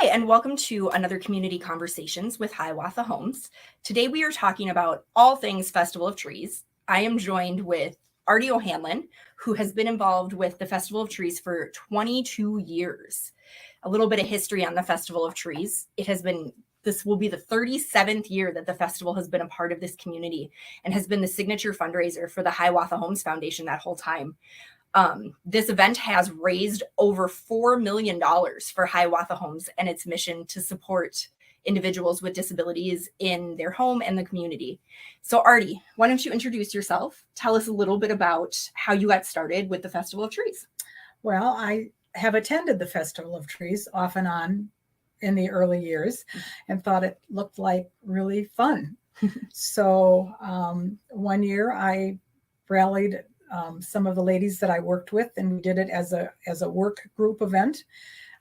Hi, and welcome to another Community Conversations with Hiawatha Homes. Today we are talking about all things Festival of Trees. I am joined with Ardie O'Hanlon, who has been involved with the Festival of Trees for 22 years. A little bit of history on the Festival of Trees. This will be the 37th year that the festival has been a part of this community and has been the signature fundraiser for the Hiawatha Homes Foundation that whole time. This event has raised over $4 million for Hiawatha Homes and its mission to support individuals with disabilities in their home and the community. So Ardie, why don't you introduce yourself? Tell us a little bit about how you got started with the Festival of Trees. Well, I have attended the Festival of Trees off and on in the early years and thought it looked like really fun. So one year I rallied some of the ladies that I worked with, and we did it as a work group event.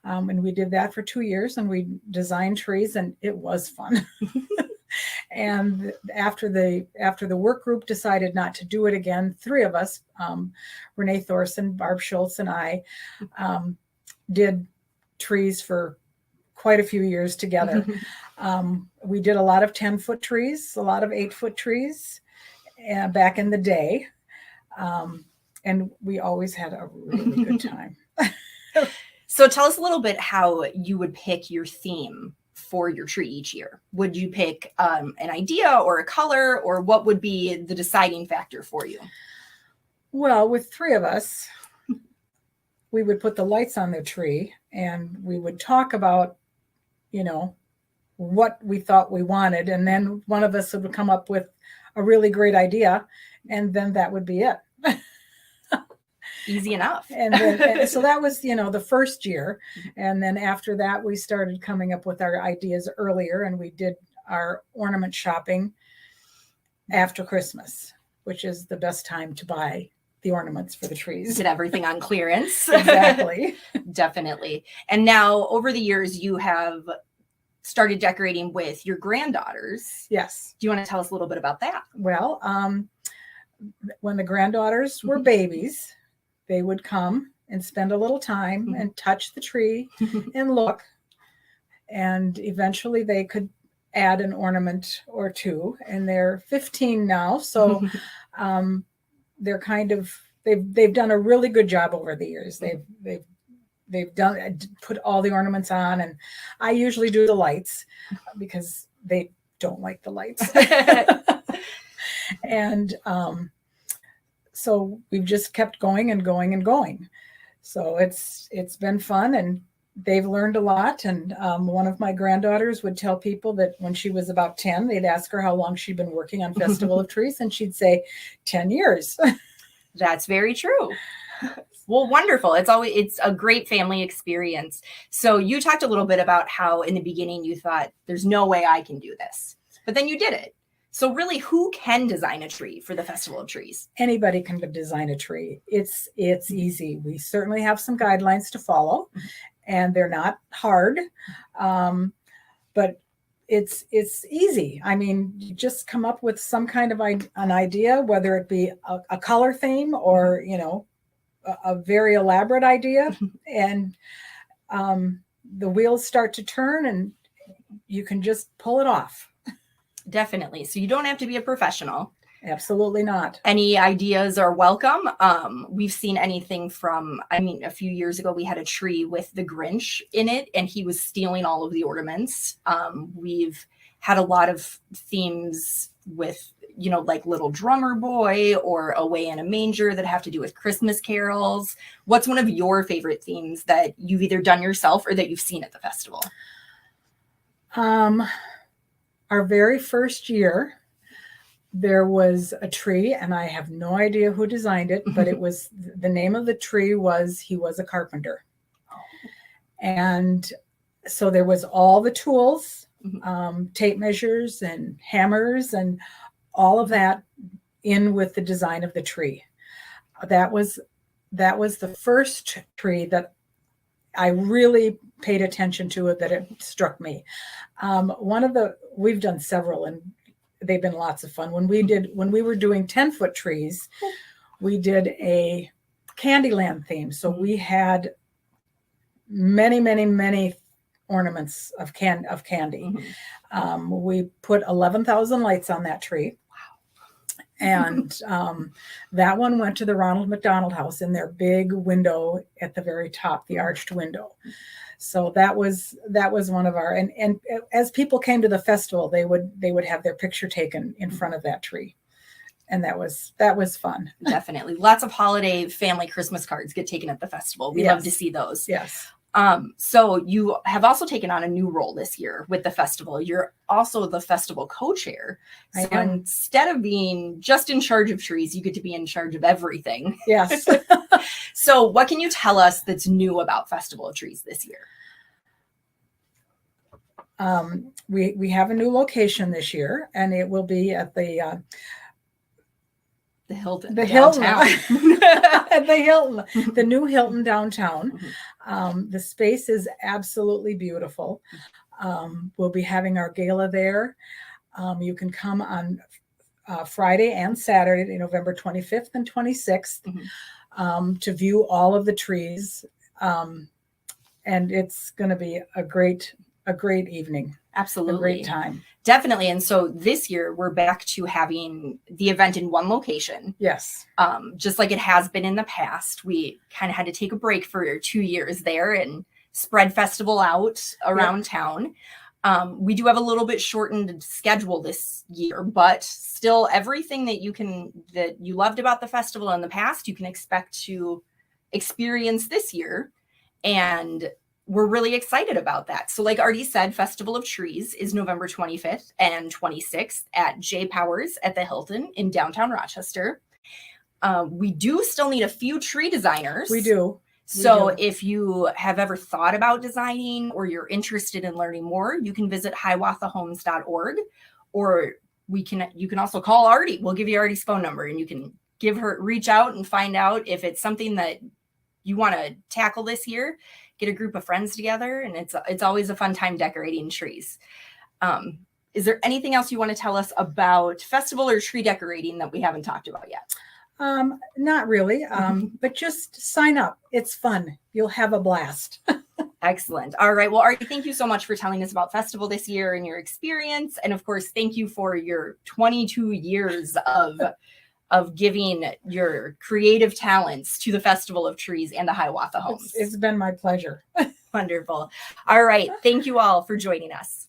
And we did that for 2 years, and we designed trees, and it was fun. And after the work group decided not to do it again, three of us, Renee Thorson, Barb Schultz, and I, did trees for quite a few years together. We did a lot of 10-foot trees, a lot of 8-foot trees back in the day. And we always had a really good time. So tell us a little bit how you would pick your theme for your tree each year. Would you pick an idea or a color, or what would be the deciding factor for you? Well, with three of us, we would put the lights on the tree and we would talk about, what we thought we wanted. And then one of us would come up with a really great idea, and then that would be it. Easy enough. And so that was, the first year. And then after that, we started coming up with our ideas earlier, and we did our ornament shopping after Christmas, which is the best time to buy the ornaments for the trees. Get everything on clearance. Exactly. Definitely. And now over the years, you have started decorating with your granddaughters. Yes. Do you want to tell us a little bit about that? Well, when the granddaughters were babies, they would come and spend a little time and touch the tree and look. And eventually they could add an ornament or two. And they're 15 now. So they're they've done a really good job over the years. They've put all the ornaments on, and I usually do the lights because they don't like the lights. And so we've just kept going and going and going. So it's been fun, and they've learned a lot. And one of my granddaughters would tell people that when she was about 10, they'd ask her how long she'd been working on Festival of Trees, and she'd say 10 years. That's very true. Well, wonderful. It's a great family experience. So you talked a little bit about how in the beginning you thought there's no way I can do this, but then you did it. So really, who can design a tree for the Festival of Trees? Anybody can design a tree. It's easy. We certainly have some guidelines to follow, and they're not hard, but it's easy. I mean, you just come up with some kind of an idea, whether it be a color theme or, a very elaborate idea, and the wheels start to turn and you can just pull it off. Definitely. So you don't have to be a professional. Absolutely not. Any ideas are welcome. We've seen anything from, a few years ago, we had a tree with the Grinch in it, and he was stealing all of the ornaments. We've had a lot of themes with, like Little Drummer Boy or Away in a Manger that have to do with Christmas carols. What's one of your favorite themes that you've either done yourself or that you've seen at the festival? Our very first year, there was a tree, and I have no idea who designed it, but the name of the tree was He Was a Carpenter. Oh. And so there was all the tools, tape measures and hammers and all of that in with the design of the tree. That was the first tree that I really paid attention to it, that it struck me. We've done several, and they've been lots of fun. When we were doing 10-foot trees, we did a Candyland theme. So we had many, many, many ornaments of candy. Mhm. We put 11,000 lights on that tree. And that one went to the Ronald McDonald House in their big window at the very top, the arched window. So that was one of our, and as people came to the festival, they would have their picture taken in front of that tree. And that was fun. Definitely. Lots of holiday family Christmas cards get taken at the festival. We love to see those. Yes. So you have also taken on a new role this year with the festival. You're also the festival co-chair. So instead of being just in charge of trees, you get to be in charge of everything. Yes. So what can you tell us that's new about Festival of Trees this year? We have a new location this year, and it will be at the Hilton. The Hilton. The Hilton. The new Hilton downtown. The space is absolutely beautiful. We'll be having our gala there. You can come on Friday and Saturday, November 25th and 26th, to view all of the trees. And it's going to be a great evening. Absolutely. A great time. Definitely. And so this year we're back to having the event in one location. Yes. Just like it has been in the past. We kind of had to take a break for 2 years there and spread festival out around town. We do have a little bit shortened schedule this year, but still everything that you loved about the festival in the past, you can expect to experience this year. And we're really excited about that. So like Ardie said, Festival of Trees is November 25th and 26th at J. Powers at the Hilton in downtown Rochester. We do still need a few tree designers. We do. So if you have ever thought about designing or you're interested in learning more, you can visit hiawathahomes.org, or you can also call Ardie. We'll give you Ardie's phone number, and you can reach out and find out if it's something that you want to tackle this year. Get a group of friends together, and it's always a fun time decorating trees. Is there anything else you want to tell us about festival or tree decorating that we haven't talked about yet? Not really, but just sign up. It's fun. You'll have a blast. Excellent. All right. Well, Ardie, thank you so much for telling us about festival this year and your experience. And of course, thank you for your 22 years of giving your creative talents to the Festival of Trees and the Hiawatha Homes. It's been my pleasure. Wonderful. All right. Thank you all for joining us.